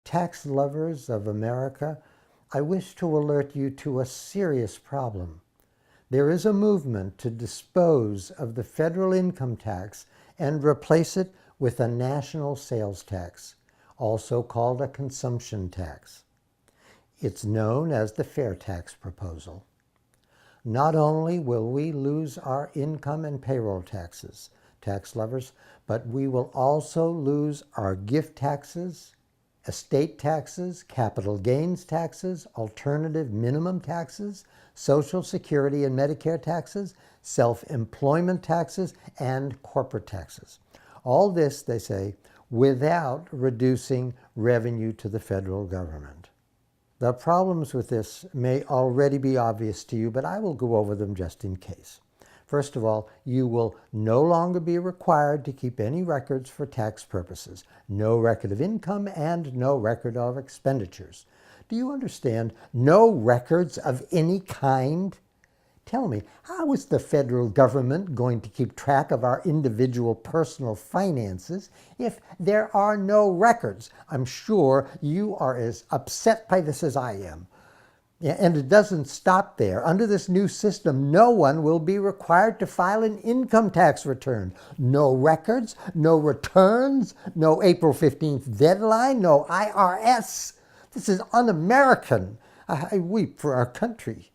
Tax lovers of America, I wish to alert you to a serious problem. There is a movement to dispose of the federal income tax and replace it with a national sales tax, also called a consumption tax. It's known as the fair tax proposal. Not only will we lose our income and payroll taxes, tax lovers, but we will also lose our gift taxes, estate taxes, capital gains taxes, alternative minimum taxes, Social Security and Medicare taxes, self-employment taxes, and corporate taxes. All this, they say, without reducing revenue to the federal government. The problems with this may already be obvious to you, but I will go over them just in case. First of all, you will no longer be required to keep any records for tax purposes. No record of income and no record of expenditures. Do you understand? No records of any kind? Tell me, how is the federal government going to keep track of our individual personal finances if there are no records? I'm sure you are as upset by this as I am. And it doesn't stop there. Under this new system, no one will be required to file an income tax return. No records, no returns, no April 15th deadline, no IRS. This is un-American. I weep for our country.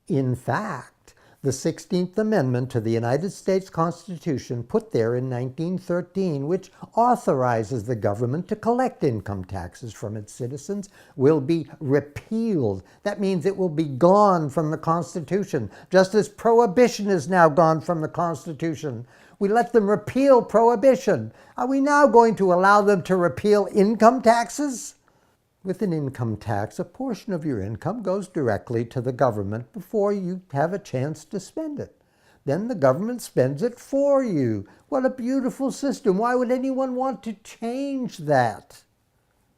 In fact, the 16th Amendment to the United States Constitution, put there in 1913, which authorizes the government to collect income taxes from its citizens, will be repealed. That means it will be gone from the Constitution, just as prohibition is now gone from the Constitution. We let them repeal prohibition. Are we now going to allow them to repeal income taxes? With an income tax, a portion of your income goes directly to the government before you have a chance to spend it. Then the government spends it for you. What a beautiful system. Why would anyone want to change that?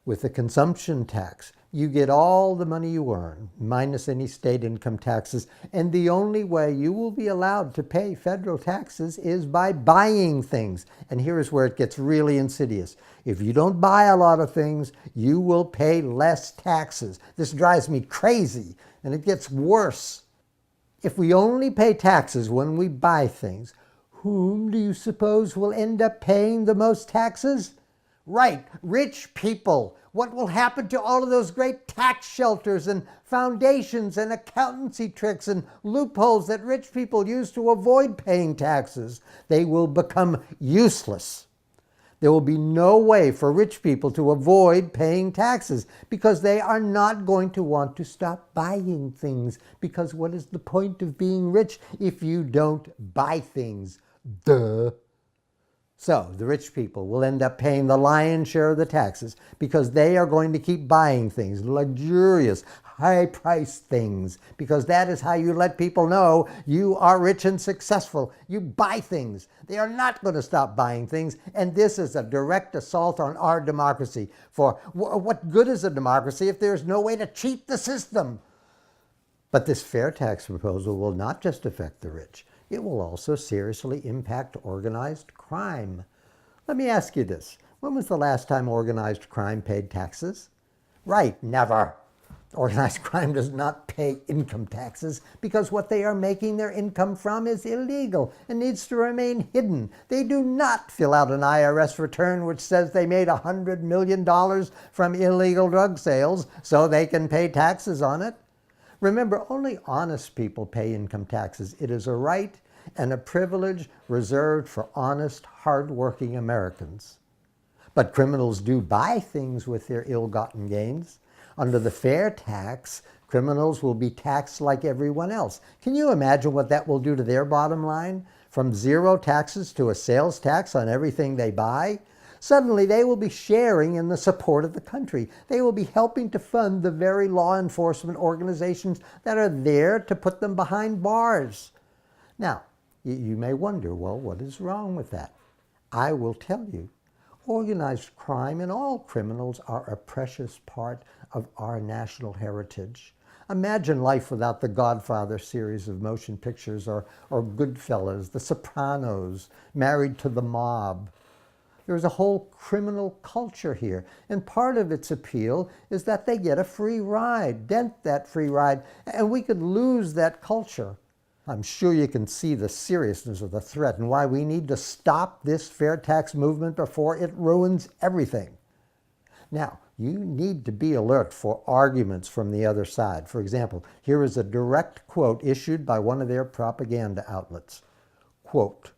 With a consumption tax, you get all the money you earn, minus any state income taxes, and the only way you will be allowed to pay federal taxes is by buying things. And here is where it gets really insidious. If you don't buy a lot of things, you will pay less taxes. This drives me crazy, and it gets worse. If we only pay taxes when we buy things, whom do you suppose will end up paying the most taxes? Right, rich people. What will happen to all of those great tax shelters and foundations and accountancy tricks and loopholes that rich people use to avoid paying taxes? They will become useless. There will be no way for rich people to avoid paying taxes because they are not going to want to stop buying things. Because what is the point of being rich if you don't buy things? Duh. So the rich people will end up paying the lion's share of the taxes because they are going to keep buying things, luxurious, high-priced things, because that is how you let people know you are rich and successful. You buy things. They are not going to stop buying things, and this is a direct assault on our democracy. For what good is a democracy if there's no way to cheat the system? But this fair tax proposal will not just affect the rich. It will also seriously impact organized crime. Let me ask you this. When was the last time organized crime paid taxes? Right, never. Organized crime does not pay income taxes because what they are making their income from is illegal and needs to remain hidden. They do not fill out an IRS return which says they made $100 million from illegal drug sales so they can pay taxes on it. Remember, only honest people pay income taxes. It is a right and a privilege reserved for honest, hard-working Americans. But criminals do buy things with their ill-gotten gains. Under the fair tax, criminals will be taxed like everyone else. Can you imagine what that will do to their bottom line? From zero taxes to a sales tax on everything they buy? Suddenly, they will be sharing in the support of the country. They will be helping to fund the very law enforcement organizations that are there to put them behind bars. Now, you may wonder, well, what is wrong with that? I will tell you. Organized crime and all criminals are a precious part of our national heritage. Imagine life without the Godfather series of motion pictures or Goodfellas, The Sopranos, Married to the Mob. There's a whole criminal culture here. And part of its appeal is that they get a free ride, dent that free ride, and we could lose that culture. I'm sure you can see the seriousness of the threat and why we need to stop this fair tax movement before it ruins everything. Now, you need to be alert for arguments from the other side. For example, here is a direct quote issued by one of their propaganda outlets. Quote,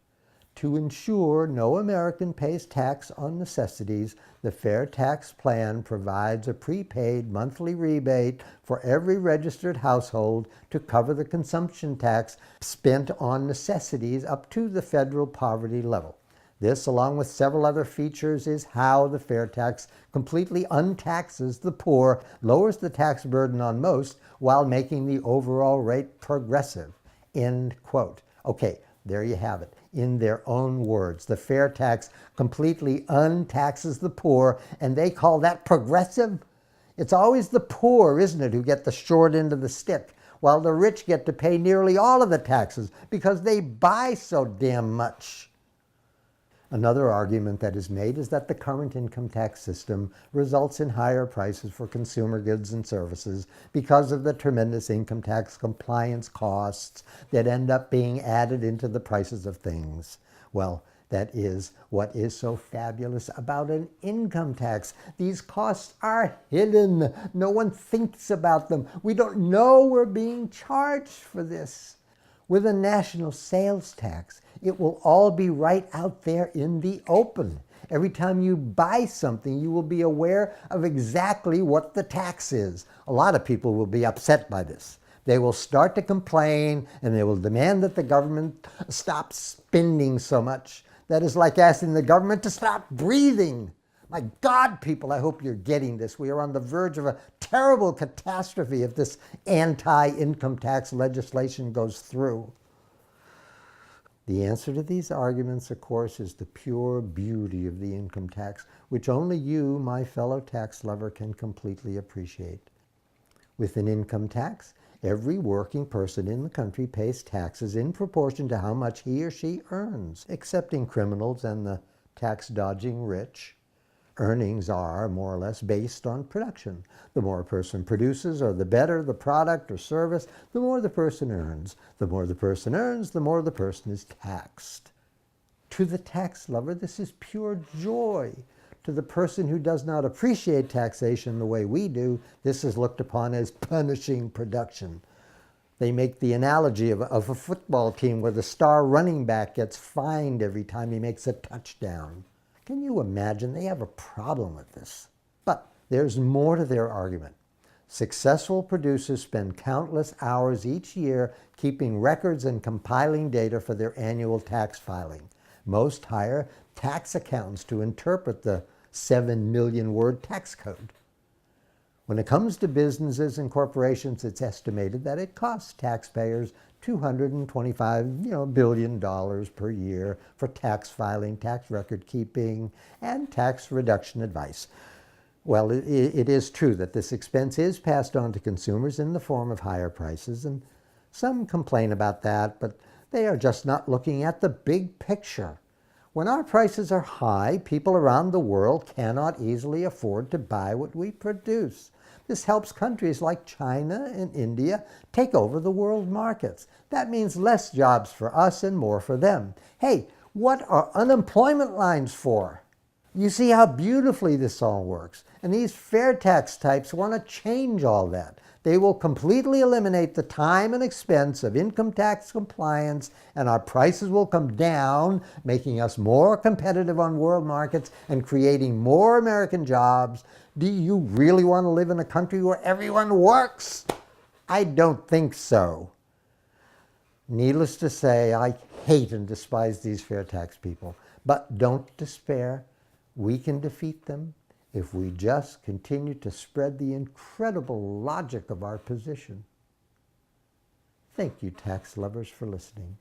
"To ensure no American pays tax on necessities, the Fair Tax Plan provides a prepaid monthly rebate for every registered household to cover the consumption tax spent on necessities up to the federal poverty level. This, along with several other features, is how the fair tax completely untaxes the poor, lowers the tax burden on most, while making the overall rate progressive." End quote. Okay, there you have it. In their own words, the fair tax completely untaxes the poor, and they call that progressive? It's always the poor, isn't it, who get the short end of the stick, while the rich get to pay nearly all of the taxes because they buy so damn much. Another argument that is made is that the current income tax system results in higher prices for consumer goods and services because of the tremendous income tax compliance costs that end up being added into the prices of things. Well, that is what is so fabulous about an income tax. These costs are hidden. No one thinks about them. We don't know we're being charged for this. With a national sales tax, it will all be right out there in the open. Every time you buy something, you will be aware of exactly what the tax is. A lot of people will be upset by this. They will start to complain, and they will demand that the government stop spending so much. That is like asking the government to stop breathing. My God, people, I hope you're getting this. We are on the verge of a terrible catastrophe if this anti-income tax legislation goes through. The answer to these arguments, of course, is the pure beauty of the income tax, which only you, my fellow tax lover, can completely appreciate. With an income tax, every working person in the country pays taxes in proportion to how much he or she earns, excepting criminals and the tax-dodging rich. Earnings are more or less based on production. The more a person produces, or the better the product or service, the more the person earns. The more the person earns, the more the person is taxed. To the tax lover, this is pure joy. To the person who does not appreciate taxation the way we do, this is looked upon as punishing production. They make the analogy of a football team where the star running back gets fined every time he makes a touchdown. Can you imagine? They have a problem with this. But there's more to their argument. Successful producers spend countless hours each year keeping records and compiling data for their annual tax filing. Most hire tax accountants to interpret the 7 million word tax code. When it comes to businesses and corporations, it's estimated that it costs taxpayers $225 billion per year for tax filing, tax record keeping, and tax reduction advice. Well, it is true that this expense is passed on to consumers in the form of higher prices, and some complain about that, but they are just not looking at the big picture. When our prices are high, people around the world cannot easily afford to buy what we produce. This helps countries like China and India take over the world markets. That means less jobs for us and more for them. Hey, what are unemployment lines for? You see how beautifully this all works. And these fair tax types want to change all that. They will completely eliminate the time and expense of income tax compliance, and our prices will come down, making us more competitive on world markets and creating more American jobs. Do you really want to live in a country where everyone works? I don't think so. Needless to say, I hate and despise these fair tax people. But don't despair. We can defeat them if we just continue to spread the incredible logic of our position. Thank you, tax lovers, for listening.